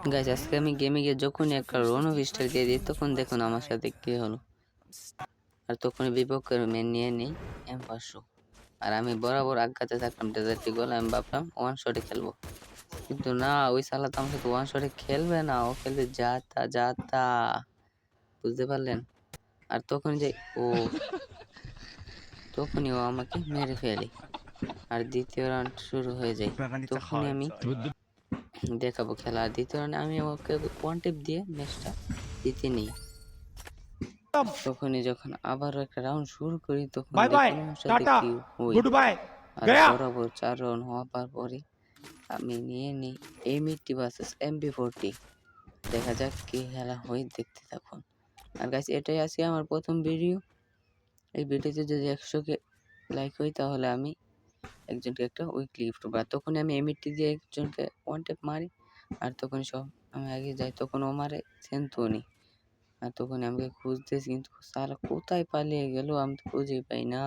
Guys আজকে আমি গেমে গিয়ে যখনই একটা রনো পিস্টল দিয়ে দিই তখন দেখুন আমার সাথে কি হলো। আর তখনই বিপক্ষের ম্যান নিয়ে নেই M500। আর আমি বরাবর আগাতে থাকলাম ডেজার্ট ইগল। আমি ভাবলাম ওয়ান শটে খেলবো, কিন্তু না, ওই শালা তো আমার সাথে ওয়ান শটে খেলবে না, ও খেলবে যাতা যাতা, বুঝতে পারলেন? আর তখনই ও আমাকে মেরে ফেলে। আর দ্বিতীয় রাউন্ড শুরু হয়ে যায়। তখনই আমি দেখাবো খেলা। আর দ্বিতীয় রাউন্ডে আমি ওকে ওয়ান টিপ দিয়ে ম্যাচটা জিতে নিই। তখনই যখন আবারও একটা রাউন্ড শুরু করি তখন बाय बाय দেখুন আমার সাথে टाटा কি হই। गुड बाय আর गया। বরাবর 4 রাউন্ড হওয়ার পরে আমি নিয়ে নিই M80 ভার্সেস MP40। দেখা যাক কি খেলা হয়, দেখতে থাকুন। আর গাইস এটাই আজকে আমার প্রথম ভিডিও। এই ভিডিওতে যদি 100 কে লাইক হয় তাহলে আমি একজনকে একটা উইকলি গিফট করবো। আর তখন আমি M80 দিয়ে একজনকে ওয়ান ট্যাপ মারি। আর তখন সব আমি আগে যাই, তখন ও মারে সেন্তুনি। আর তখন আমাকে খুঁজতেছি, কিন্তু সালা কোথায় পালিয়ে গেল আমি তো খুঁজে পাই না।